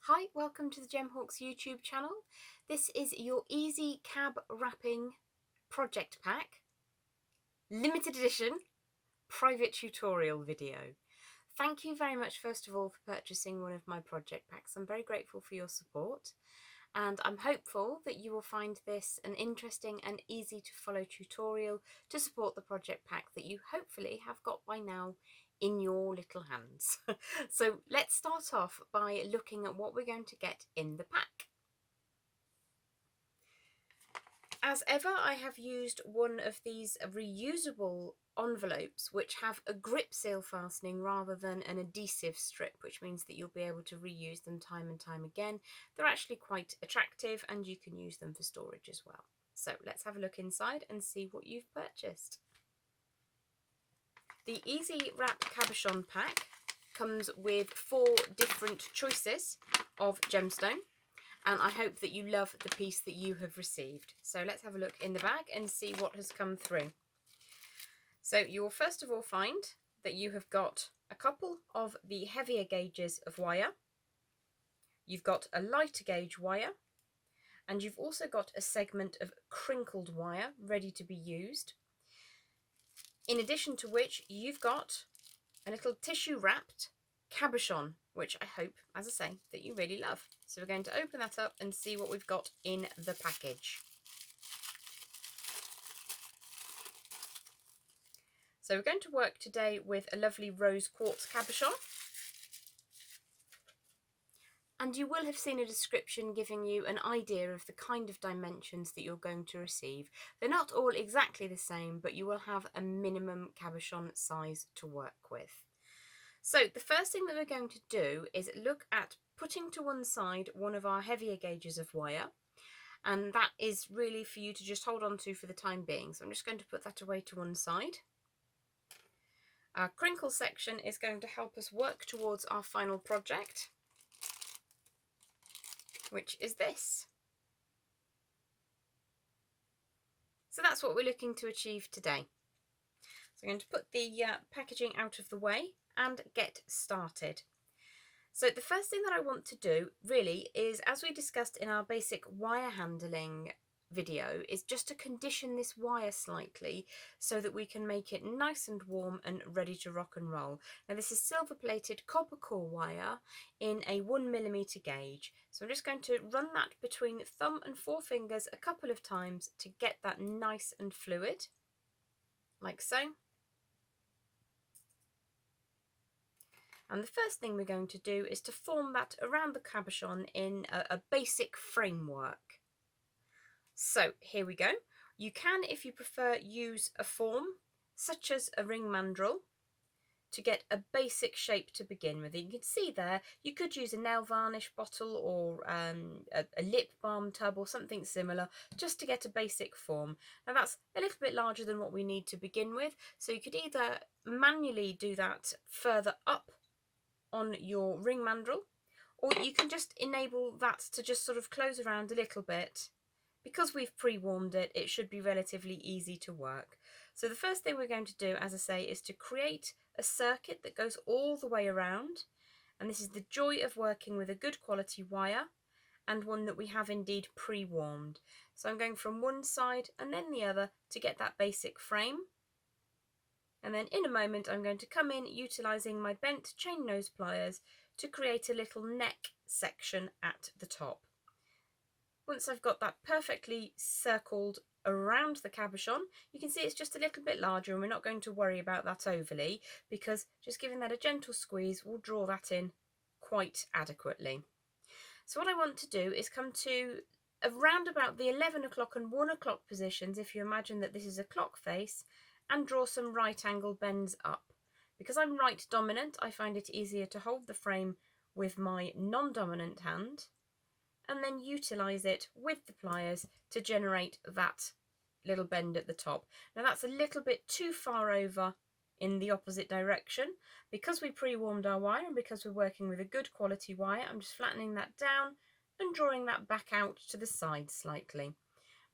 Hi, welcome to the Gemhawks YouTube channel. This is your easy cab wrapping project pack, limited edition, private tutorial video. Thank you very much first of all for purchasing one of my project packs. I'm very grateful for your support and I'm hopeful that you will find this an interesting and easy to follow tutorial to support the project pack that you hopefully have got by now in your little hands. So let's start off by looking at what we're going to get in the pack. As ever, I have used one of these reusable envelopes which have a grip seal fastening rather than an adhesive strip, which means that you'll be able to reuse them time and time again. They're actually quite attractive and you can use them for storage as well. So let's have a look inside and see what you've purchased. The Easy Wrap Cabochon pack comes with 4 different choices of gemstone, and I hope that you love the piece that you have received. So let's have a look in the bag and see what has come through. So you will first of all find that you have got a couple of the heavier gauges of wire, you've got a lighter gauge wire, and you've also got a segment of crinkled wire ready to be used. In addition to which, you've got a little tissue wrapped cabochon, which I hope, as I say, that you really love. So we're going to open that up and see what we've got in the package. So we're going to work today with a lovely rose quartz cabochon. And you will have seen a description giving you an idea of the kind of dimensions that you're going to receive. They're not all exactly the same, but you will have a minimum cabochon size to work with. So the first thing that we're going to do is look at putting to one side one of our heavier gauges of wire, and that is really for you to just hold on to for the time being. So I'm just going to put that away to one side. Our crinkle section is going to help us work towards our final project, which is this. So that's what we're looking to achieve today. So I'm going to put the packaging out of the way and get started. So the first thing that I want to do really is, as we discussed in our basic wire handling video, is just to condition this wire slightly so that we can make it nice and warm and ready to rock and roll. Now this is silver plated copper core wire in a 1mm gauge. So I'm just going to run that between thumb and forefingers a couple of times to get that nice and fluid, like so. And the first thing we're going to do is to form that around the cabochon in a basic framework. So here we go. You can, if you prefer, use a form such as a ring mandrel to get a basic shape to begin with. You can see there you could use a nail varnish bottle or a lip balm tub or something similar just to get a basic form. Now that's a little bit larger than what we need to begin with, so you could either manually do that further up on your ring mandrel, or you can just enable that to just sort of close around a little bit. Because we've pre-warmed it, it should be relatively easy to work. So the first thing we're going to do, as I say, is to create a circuit that goes all the way around, and this is the joy of working with a good quality wire and one that we have indeed pre-warmed. So I'm going from one side and then the other to get that basic frame. And then in a moment I'm going to come in utilising my bent chain nose pliers to create a little neck section at the top. Once I've got that perfectly circled around the cabochon, you can see it's just a little bit larger, and we're not going to worry about that overly because just giving that a gentle squeeze will draw that in quite adequately. So what I want to do is come to around about the 11 o'clock and 1 o'clock positions, if you imagine that this is a clock face, and draw some right angle bends up. Because I'm right dominant, I find it easier to hold the frame with my non-dominant hand and then utilise it with the pliers to generate that little bend at the top. Now that's a little bit too far over in the opposite direction. Because we pre-warmed our wire and because we're working with a good quality wire, I'm just flattening that down and drawing that back out to the side slightly.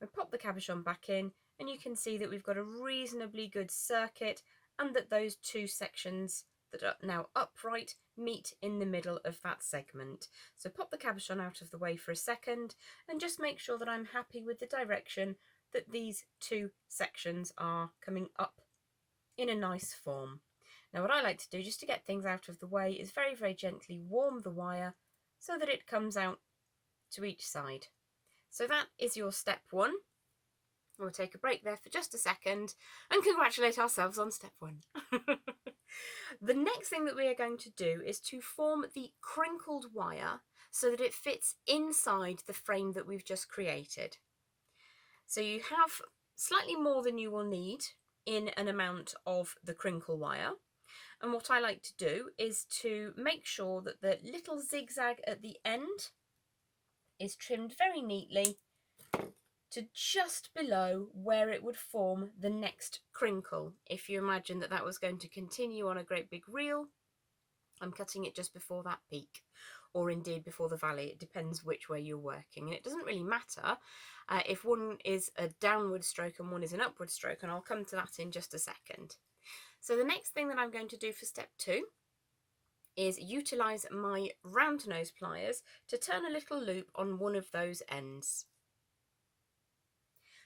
We pop the cabochon back in and you can see that we've got a reasonably good circuit and that those two sections that are now upright meet in the middle of that segment. So pop the cabochon out of the way for a second and just make sure that I'm happy with the direction that these two sections are coming up in a nice form. Now what I like to do, just to get things out of the way, is very, very gently warm the wire so that it comes out to each side. So that is your step one. We'll take a break there for just a second and congratulate ourselves on step one. The next thing that we are going to do is to form the crinkled wire so that it fits inside the frame that we've just created. So you have slightly more than you will need in an amount of the crinkle wire. And what I like to do is to make sure that the little zigzag at the end is trimmed very neatly to just below where it would form the next crinkle. If you imagine that that was going to continue on a great big reel, I'm cutting it just before that peak, or indeed before the valley. It depends which way you're working, and it doesn't really matter if one is a downward stroke and one is an upward stroke, and I'll come to that in just a second. So the next thing that I'm going to do for step two is utilise my round nose pliers to turn a little loop on one of those ends.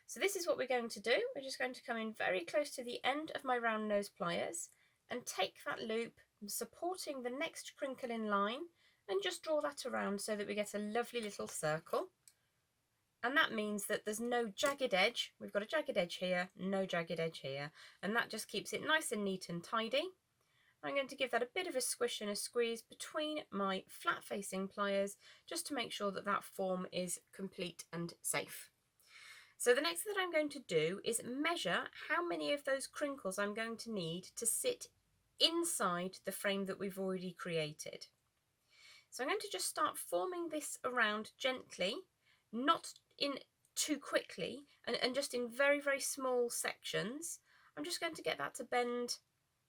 So this is what we're going to do. We're just going to come in very close to the end of my round nose pliers and take that loop, supporting the next crinkle in line, and just draw that around so that we get a lovely little circle. And that means that there's no jagged edge. We've got a jagged edge here, no jagged edge here, and that just keeps it nice and neat and tidy. I'm going to give that a bit of a squish and a squeeze between my flat facing pliers just to make sure that that form is complete and safe. So the next thing that I'm going to do is measure how many of those crinkles I'm going to need to sit inside the frame that we've already created. So I'm going to just start forming this around gently, not in too quickly, and just in very, very small sections. I'm just going to get that to bend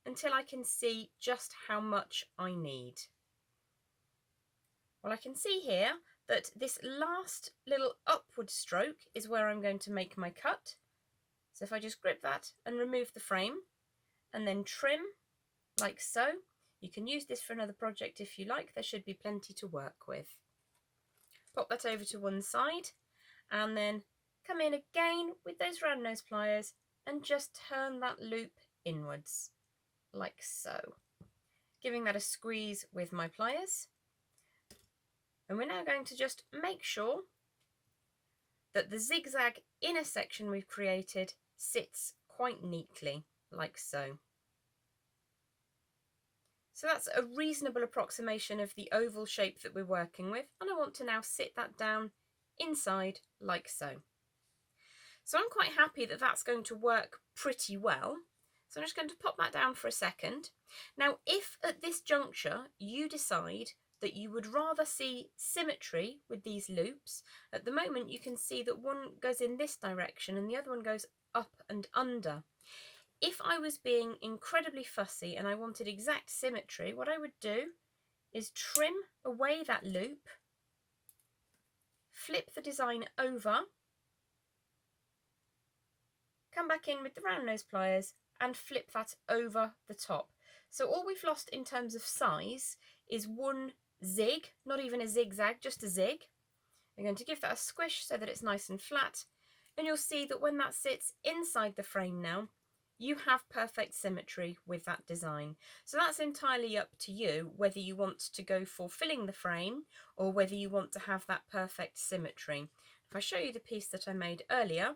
until I can see just how much I need. Well, I can see here that this last little upward stroke is where I'm going to make my cut. So if I just grip that and remove the frame and then trim like so, you can use this for another project if you like. There should be plenty to work with. Pop that over to one side and then come in again with those round nose pliers and just turn that loop inwards like so, giving that a squeeze with my pliers. And we're now going to just make sure that the zigzag inner section we've created sits quite neatly, like so. So that's a reasonable approximation of the oval shape that we're working with, and I want to now sit that down inside like so. So I'm quite happy that that's going to work pretty well. So I'm just going to pop that down for a second. Now, if at this juncture you decide that you would rather see symmetry with these loops, at the moment you can see that one goes in this direction and the other one goes up and under. If I was being incredibly fussy and I wanted exact symmetry, what I would do is trim away that loop, flip the design over, come back in with the round nose pliers and flip that over the top. So all we've lost in terms of size is one zig, not even a zigzag, just a zig. I'm going to give that a squish so that it's nice and flat, and you'll see that when that sits inside the frame now, you have perfect symmetry with that design. So that's entirely up to you whether you want to go for filling the frame or whether you want to have that perfect symmetry. If I show you the piece that I made earlier,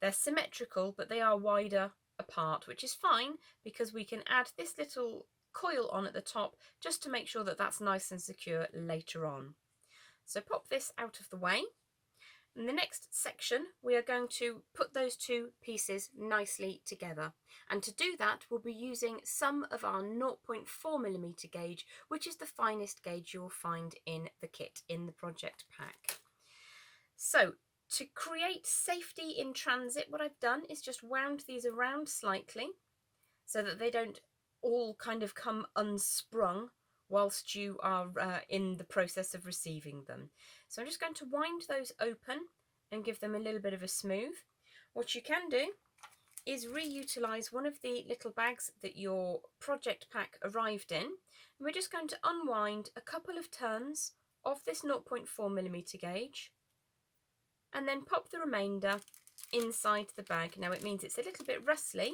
they're symmetrical but they are wider apart, which is fine because we can add this little coil on at the top just to make sure that that's nice and secure later on. So pop this out of the way. In the next section we are going to put those two pieces nicely together, and to do that we'll be using some of our 0.4mm gauge, which is the finest gauge you'll find in the kit in the project pack. So to create safety in transit, what I've done is just wound these around slightly so that they don't all kind of come unsprung whilst you are in the process of receiving them. So I'm just going to wind those open and give them a little bit of a smooth. What you can do is reutilise one of the little bags that your project pack arrived in. And we're just going to unwind a couple of turns of this 0.4mm gauge and then pop the remainder inside the bag. Now it means it's a little bit rustly,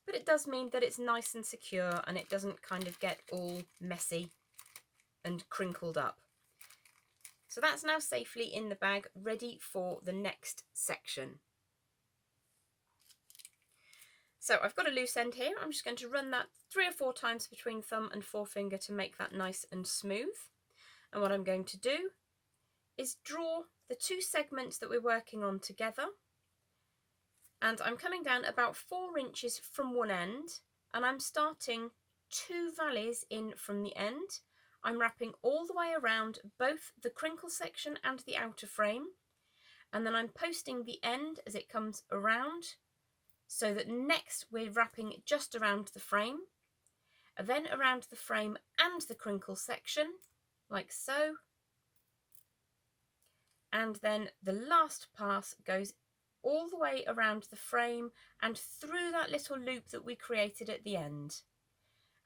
but it does mean that it's nice and secure and it doesn't kind of get all messy and crinkled up. So that's now safely in the bag, ready for the next section. So I've got a loose end here. I'm just going to run that 3 or 4 times between thumb and forefinger to make that nice and smooth. And what I'm going to do is draw the 2 segments that we're working on together. And I'm coming down about 4 inches from one end, and I'm starting 2 valleys in from the end. I'm wrapping all the way around both the crinkle section and the outer frame, and then I'm posting the end as it comes around, so that next we're wrapping just around the frame, then around the frame and the crinkle section, like so, and then the last pass goes all the way around the frame and through that little loop that we created at the end.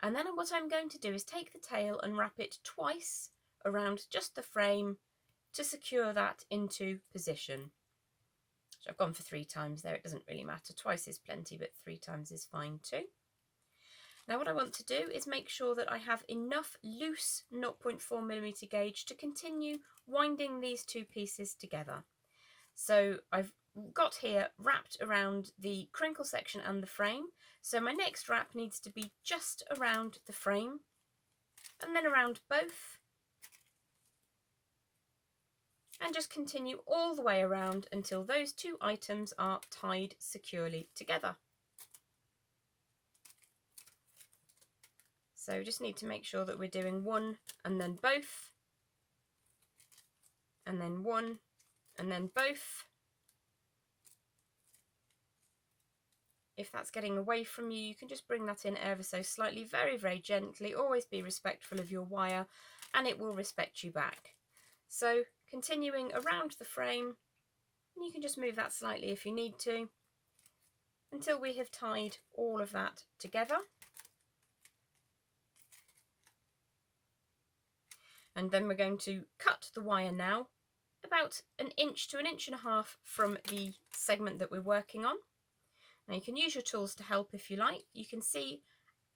And then what I'm going to do is take the tail and wrap it twice around just the frame to secure that into position. So I've gone for 3 times there, it doesn't really matter, twice is plenty, but 3 times is fine too. Now what I want to do is make sure that I have enough loose 0.4mm gauge to continue winding these 2 pieces together. So I've got here wrapped around the crinkle section and the frame, so my next wrap needs to be just around the frame and then around both, and just continue all the way around until those 2 items are tied securely together. So just need to make sure that we're doing 1 and then both, and then 1 and then both. If that's getting away from you, you can just bring that in ever so slightly, very, very gently. Always be respectful of your wire and it will respect you back. So continuing around the frame, and you can just move that slightly if you need to, until we have tied all of that together. And then we're going to cut the wire now about 1 inch to 1.5 inches from the segment that we're working on. Now you can use your tools to help if you like. You can see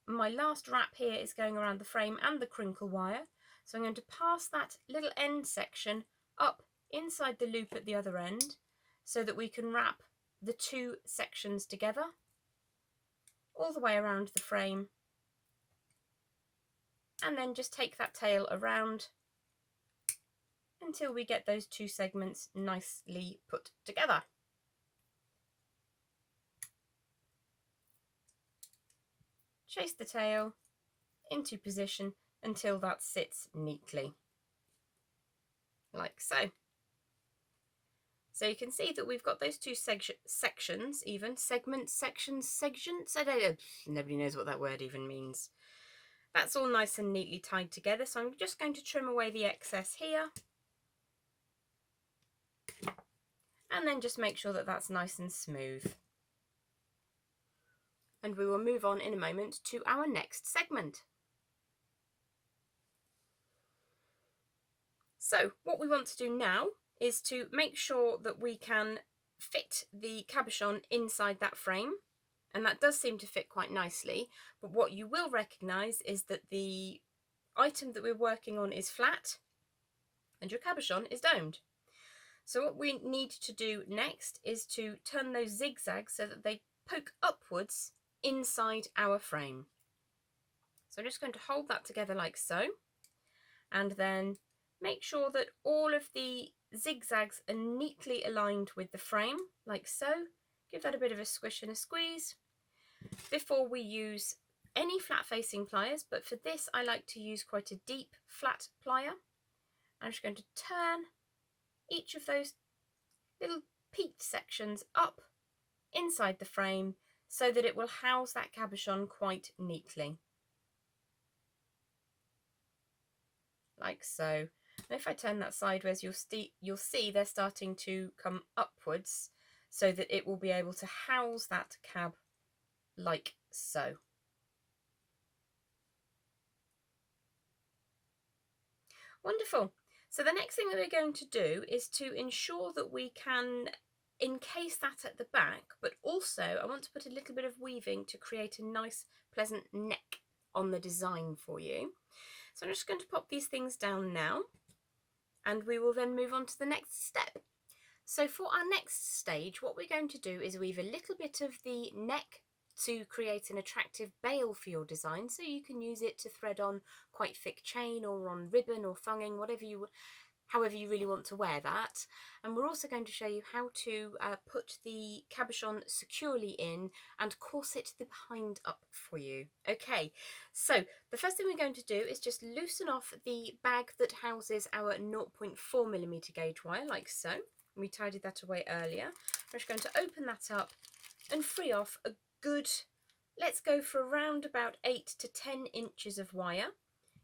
my last wrap here is going around the frame and the crinkle wire. So I'm going to pass that little end section up inside the loop at the other end so that we can wrap the 2 sections together all the way around the frame, and then just take that tail around until we get those 2 segments nicely put together. Chase the tail into position until that sits neatly, like so. So you can see that we've got those 2 sections, even segments, sections, I don't know, nobody knows what that word even means. That's all nice and neatly tied together, so I'm just going to trim away the excess here, and then just make sure that that's nice and smooth. And we will move on in a moment to our next segment. So what we want to do now is to make sure that we can fit the cabochon inside that frame, and that does seem to fit quite nicely, but what you will recognise is that the item that we're working on is flat and your cabochon is domed. So what we need to do next is to turn those zigzags so that they poke upwards inside our frame. So I'm just going to hold that together like so, and then make sure that all of the zigzags are neatly aligned with the frame, like so. Give that a bit of a squish and a squeeze before we use any flat facing pliers, but for this I like to use quite a deep flat plier. I'm just going to turn each of those little peaked sections up inside the frame so that it will house that cabochon quite neatly, like so. And if I turn that sideways, you'll see they're starting to come upwards. so that it will be able to house that cab like so. Wonderful. So the next thing that we're going to do is to ensure that we can encase that at the back, but also I want to put a little bit of weaving to create a nice pleasant neck on the design for you. So I'm just going to pop these things down now, and we will then move on to the next step. So for our next stage, what we're going to do is weave a little bit of the neck to create an attractive bail for your design, so you can use it to thread on quite thick chain or on ribbon or thonging, however you really want to wear that. And we're also going to show you how to put the cabochon securely in and corset the behind up for you. Okay, so the first thing we're going to do is just loosen off the bag that houses our 0.4mm gauge wire, like so. We tidied that away earlier. I'm just going to open that up and free off a good, let's go for around about 8 to 10 inches of wire.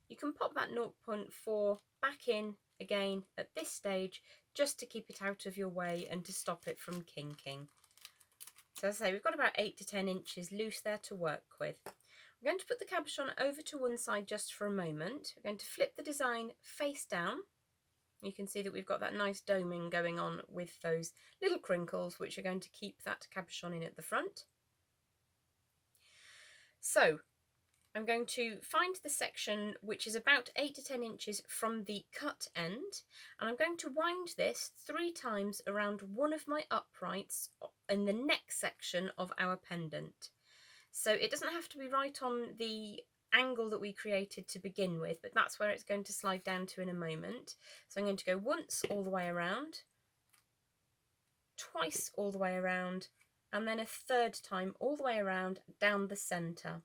You can pop that 0.4 back in again at this stage, just to keep it out of your way and to stop it from kinking. So as I say, we've got about 8 to 10 inches loose there to work with. We're going to put the cabochon over to one side just for a moment. We're going to flip the design face down. You can see that we've got that nice doming going on with those little crinkles, which are going to keep that cabochon in at the front. So I'm going to find the section which is about 8 to 10 inches from the cut end, and I'm going to wind this 3 times around one of my uprights in the neck section of our pendant. So it doesn't have to be right on the angle that we created to begin with, but that's where it's going to slide down to in a moment. So I'm going to go once all the way around, twice all the way around, and then a third time all the way around down the centre.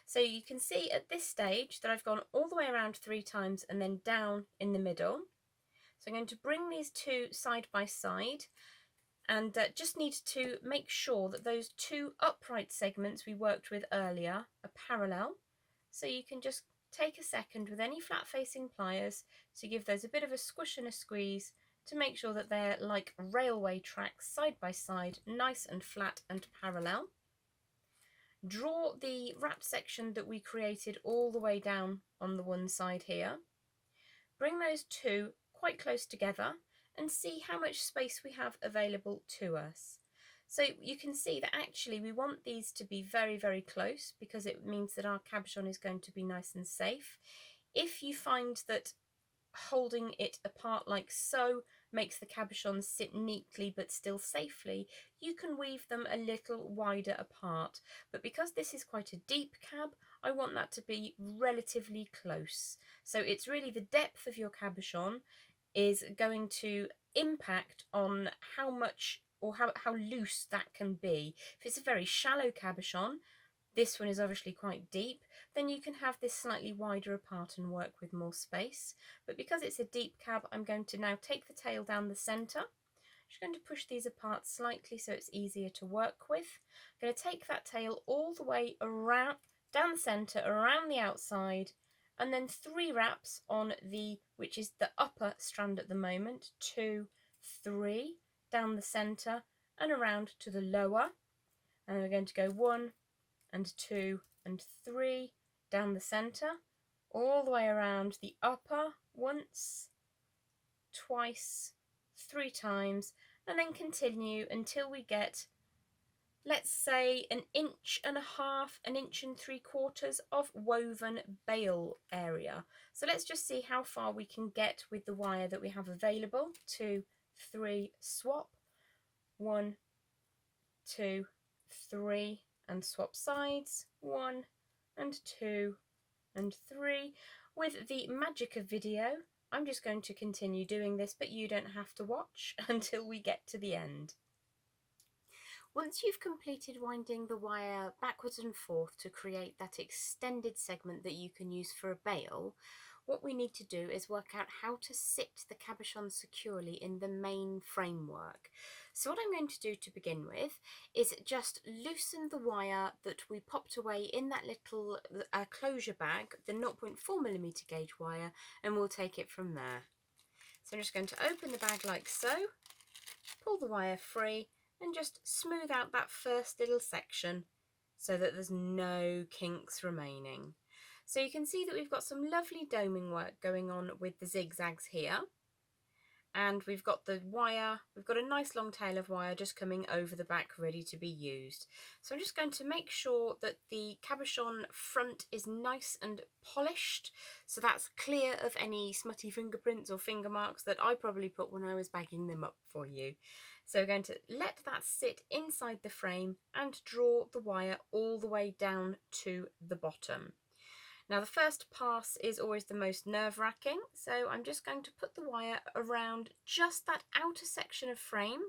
So you can see at this stage that I've gone all the way around 3 times and then down in the middle. So I'm going to bring these two side by side, and just need to make sure that those 2 upright segments we worked with earlier are parallel. So you can just take a second with any flat facing pliers to give those a bit of a squish and a squeeze to make sure that they're like railway tracks side by side, nice and flat and parallel. Draw the wrap section that we created all the way down on the one side here. Bring those 2 quite close together and see how much space we have available to us. So you can see that actually we want these to be very, very close, because it means that our cabochon is going to be nice and safe. If you find that holding it apart like so makes the cabochon sit neatly but still safely, you can weave them a little wider apart. But because this is quite a deep cab, I want that to be relatively close. So it's really the depth of your cabochon is going to impact on how much or how loose that can be. If it's a very shallow cabochon, this one is obviously quite deep, then you can have this slightly wider apart and work with more space. But because it's a deep cab, I'm going to now take the tail down the centre. I'm just going to push these apart slightly so it's easier to work with. I'm going to take that tail all the way around, down the centre, around the outside, and then 3 wraps on the, which is the upper strand at the moment, 2, 3, down the centre and around to the lower. And then we're going to go 1 and 2 and 3 down the centre, all the way around the upper once, twice, 3 times, and then continue until we get, let's say, 1.5 inches, 1.75 inches of woven bail area. So let's just see how far we can get with the wire that we have available. 2, 3, swap, 1, 2, 3, and swap sides, 1 and 2 and 3. With the magic of video, I'm just going to continue doing this, but you don't have to watch until we get to the end. Once you've completed winding the wire backwards and forth to create that extended segment that you can use for a bail, what we need to do is work out how to sit the cabochon securely in the main framework. So what I'm going to do to begin with is just loosen the wire that we popped away in that little closure bag, the 0.4mm gauge wire, and we'll take it from there. So I'm just going to open the bag like so, pull the wire free, and just smooth out that first little section so that there's no kinks remaining. So you can see that we've got some lovely doming work going on with the zigzags here. And we've got the wire, we've got a nice long tail of wire just coming over the back ready to be used. So I'm just going to make sure that the cabochon front is nice and polished, so that's clear of any smutty fingerprints or finger marks that I probably put when I was bagging them up for you. So we're going to let that sit inside the frame and draw the wire all the way down to the bottom. Now the first pass is always the most nerve-wracking, so I'm just going to put the wire around just that outer section of frame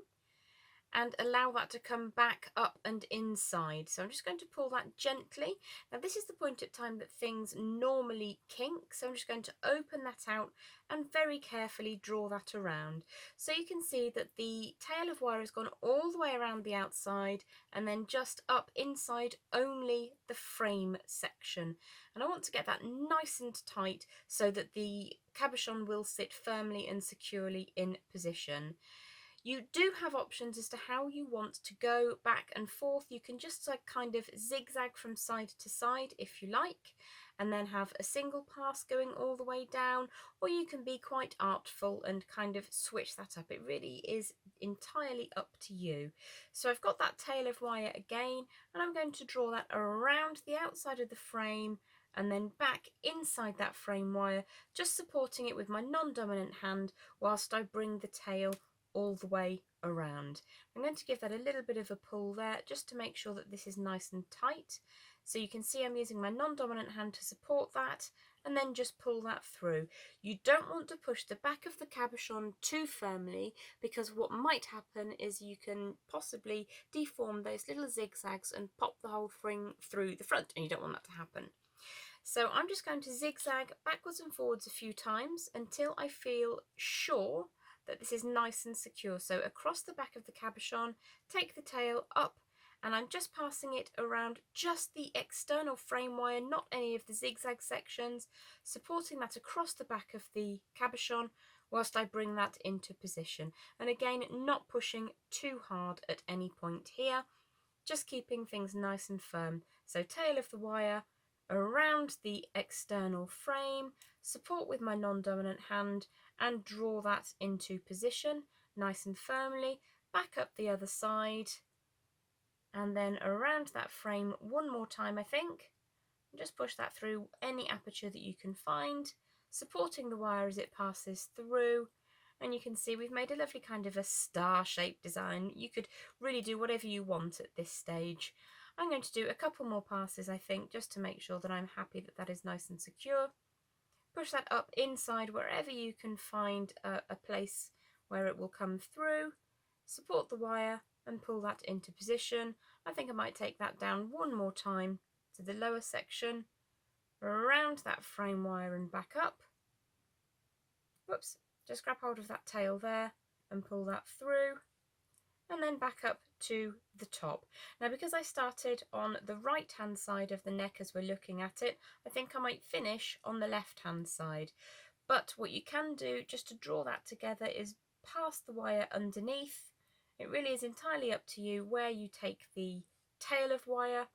and allow that to come back up and inside. So I'm just going to pull that gently. Now this is the point at time that things normally kink, so I'm just going to open that out and very carefully draw that around. So you can see that the tail of wire has gone all the way around the outside and then just up inside only the frame section. And I want to get that nice and tight so that the cabochon will sit firmly and securely in position. You do have options as to how you want to go back and forth. You can just like kind of zigzag from side to side if you like, and then have a single pass going all the way down, or you can be quite artful and kind of switch that up. It really is entirely up to you. So I've got that tail of wire again, and I'm going to draw that around the outside of the frame and then back inside that frame wire, just supporting it with my non-dominant hand whilst I bring the tail all the way around. I'm going to give that a little bit of a pull there just to make sure that this is nice and tight. So you can see I'm using my non-dominant hand to support that and then just pull that through. You don't want to push the back of the cabochon too firmly, because what might happen is you can possibly deform those little zigzags and pop the whole thing through the front, and you don't want that to happen. So I'm just going to zigzag backwards and forwards a few times until I feel sure that this is nice and secure. So across the back of the cabochon, take the tail up, and I'm just passing it around just the external frame wire, not any of the zigzag sections, supporting that across the back of the cabochon whilst I bring that into position. And again, not pushing too hard at any point here, just keeping things nice and firm. So tail of the wire around the external frame, support with my non-dominant hand and draw that into position nice and firmly, back up the other side and then around that frame one more time I think. Just push that through any aperture that you can find, supporting the wire as it passes through. And you can see we've made a lovely kind of a star-shaped design. You could really do whatever you want at this stage. I'm going to do a couple more passes I think, just to make sure that I'm happy that that is nice and secure. Push that up inside wherever you can find a place where it will come through. Support the wire and pull that into position. I think I might take that down one more time to the lower section, around that frame wire and back up. Whoops, just grab hold of that tail there and pull that through, and then back up to the top. Now because I started on the right hand side of the neck as we're looking at it, I think I might finish on the left hand side. But what you can do just to draw that together is pass the wire underneath. It really is entirely up to you where you take the tail of wire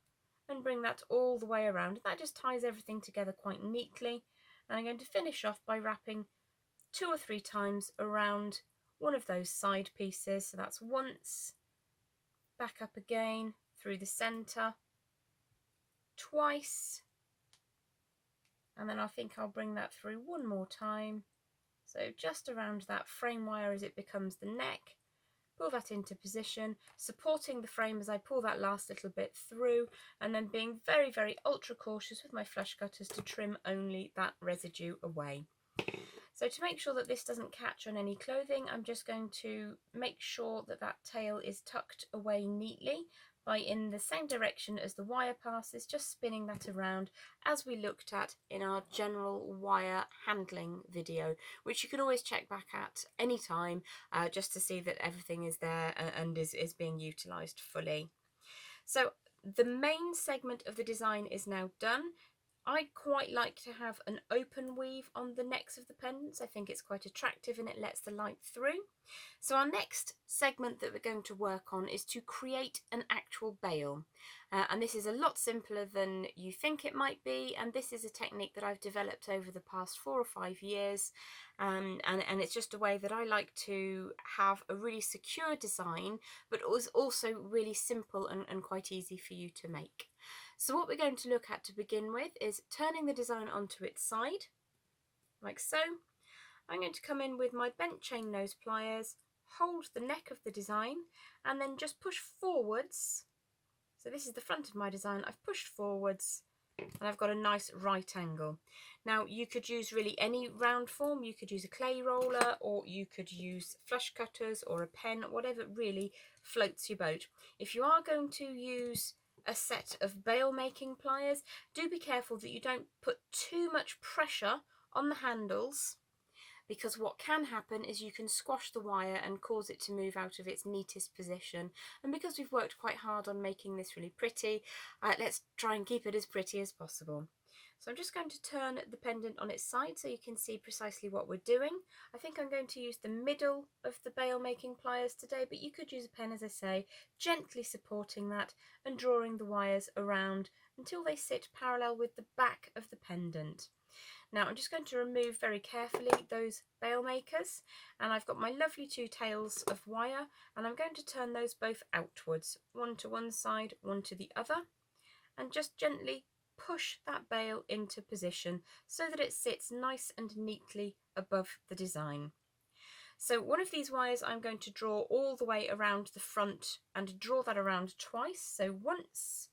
and bring that all the way around. That just ties everything together quite neatly. And I'm going to finish off by wrapping 2 or 3 times around one of those side pieces. So that's once, back up again through the centre, twice, and then I think I'll bring that through one more time. So just around that frame wire as it becomes the neck, pull that into position, supporting the frame as I pull that last little bit through, and then being very, very ultra cautious with my flush cutters to trim only that residue away. So to make sure that this doesn't catch on any clothing, I'm just going to make sure that that tail is tucked away neatly by, in the same direction as the wire passes, just spinning that around as we looked at in our general wire handling video, which you can always check back at any time just to see that everything is there and is being utilised fully. So the main segment of the design is now done. I quite like to have an open weave on the necks of the pendants. I think it's quite attractive and it lets the light through. So our next segment that we're going to work on is to create an actual bail. And this is a lot simpler than you think it might be, and this is a technique that I've developed over the past 4 or 5 years, and it's just a way that I like to have a really secure design, but it was also really simple and quite easy for you to make. So what we're going to look at to begin with is turning the design onto its side, like so. I'm going to come in with my bent chain nose pliers, hold the neck of the design, and then just push forwards. So this is the front of my design. I've pushed forwards and I've got a nice right angle. Now you could use really any round form. You could use a clay roller, or you could use flush cutters or a pen, whatever really floats your boat. If you are going to use a set of bail making pliers, do be careful that you don't put too much pressure on the handles, because what can happen is you can squash the wire and cause it to move out of its neatest position. And because we've worked quite hard on making this really pretty, let's try and keep it as pretty as possible. So I'm just going to turn the pendant on its side so you can see precisely what we're doing. I think I'm going to use the middle of the bail making pliers today, but you could use a pen, as I say, gently supporting that and drawing the wires around until they sit parallel with the back of the pendant. Now I'm just going to remove very carefully those bail makers, and I've got my lovely 2 tails of wire, and I'm going to turn those both outwards, one to one side, one to the other, and just gently push that bail into position so that it sits nice and neatly above the design. So one of these wires I'm going to draw all the way around the front and draw that around twice, so once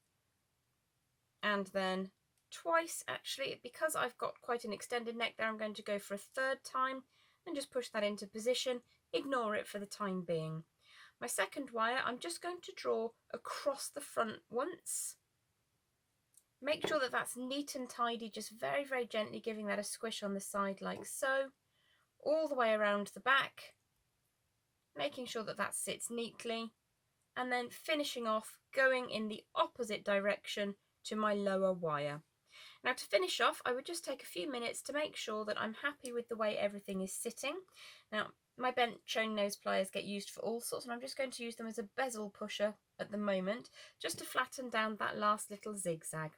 and then twice. Actually, because I've got quite an extended neck there, I'm going to go for a 3rd time and just push that into position. Ignore it for the time being. My second wire, I'm just going to draw across the front once. Make sure that that's neat and tidy, just very, very gently giving that a squish on the side like so, all the way around the back, making sure that that sits neatly, and then finishing off going in the opposite direction to my lower wire. Now to finish off, I would just take a few minutes to make sure that I'm happy with the way everything is sitting. Now my bent chain nose pliers get used for all sorts, and I'm just going to use them as a bezel pusher at the moment, just to flatten down that last little zigzag.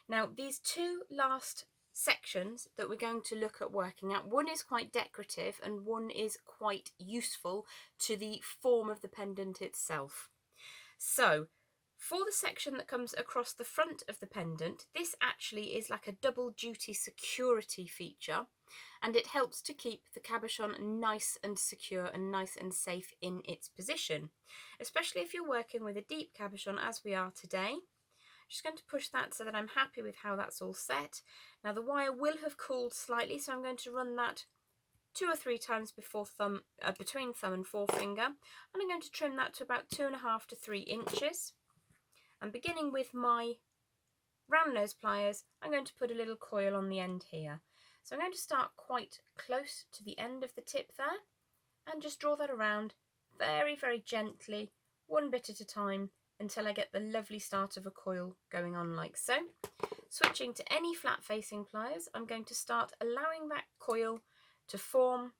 Now these 2 last sections that we're going to look at working at, one is quite decorative and one is quite useful to the form of the pendant itself. So for the section that comes across the front of the pendant, this actually is like a double duty security feature, and it helps to keep the cabochon nice and secure and nice and safe in its position, especially if you're working with a deep cabochon as we are today. Just going to push that so that I'm happy with how that's all set. Now the wire will have cooled slightly, so I'm going to run that 2 or 3 times before between thumb and forefinger, and I'm going to trim that to about 2.5 to 3 inches. And beginning with my round nose pliers, I'm going to put a little coil on the end here. So I'm going to start quite close to the end of the tip there and just draw that around very, very gently, one bit at a time, until I get the lovely start of a coil going on like so. Switching to any flat facing pliers, I'm going to start allowing that coil to form.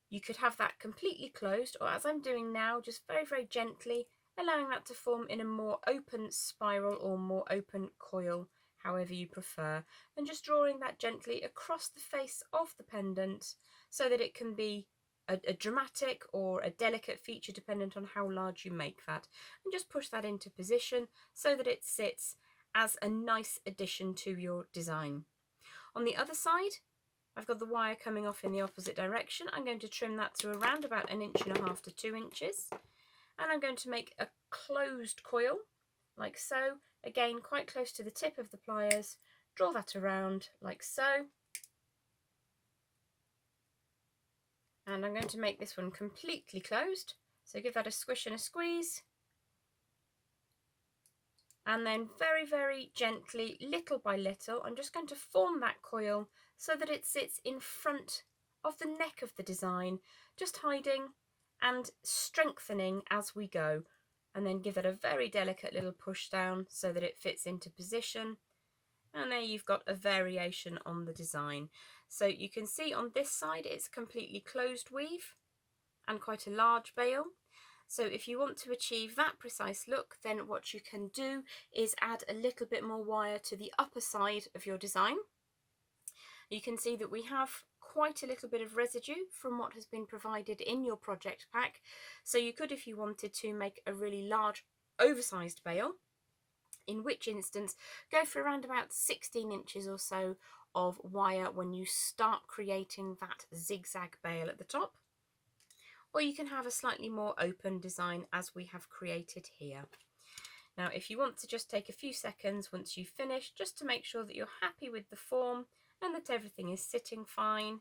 You could have that completely closed, or as I'm doing now, just very, very gently allowing that to form in a more open spiral or more open coil, however you prefer, and just drawing that gently across the face of the pendant so that it can be a dramatic or a delicate feature dependent on how large you make that, and just push that into position so that it sits as a nice addition to your design. On the other side, I've got the wire coming off in the opposite direction. I'm going to trim that to around about 1.5 inches to 2 inches, and I'm going to make a closed coil like so, again quite close to the tip of the pliers. Draw that around like so, and I'm going to make this one completely closed, so give that a squish and a squeeze, and then very, very gently, little by little, I'm just going to form that coil so that it sits in front of the neck of the design, just hiding and strengthening as we go, and then give it a very delicate little push down so that it fits into position, And there you've got a variation on the design. So you can see on this side it's completely closed weave and quite a large bail. So if you want to achieve that precise look, then what you can do is add a little bit more wire to the upper side of your design. You can see that we have quite a little bit of residue from what has been provided in your project pack. So you could, if you wanted to, make a really large oversized bail, in which instance go for around about 16 inches or so of wire when you start creating that zigzag bail at the top. Or you can have a slightly more open design as we have created here. Now, if you want to just take a few seconds once you've finished, just to make sure that you're happy with the form and that everything is sitting fine.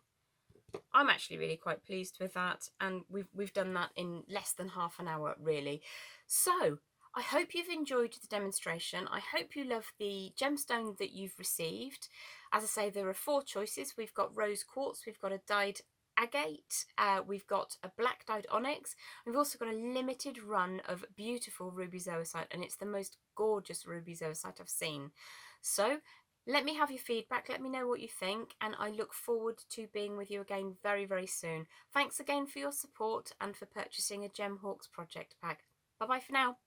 I'm actually really quite pleased with that, and we've done that in less than half an hour, really. So I hope you've enjoyed the demonstration. I hope you love the gemstone that you've received. As I say, there are 4 choices. We've got rose quartz, we've got a dyed agate, we've got a black dyed onyx, we've also got a limited run of beautiful ruby zoisite, and it's the most gorgeous ruby zoisite I've seen. So let me have your feedback, let me know what you think, and I look forward to being with you again very, very soon. Thanks again for your support and for purchasing a Gem Hawks project pack. Bye bye for now.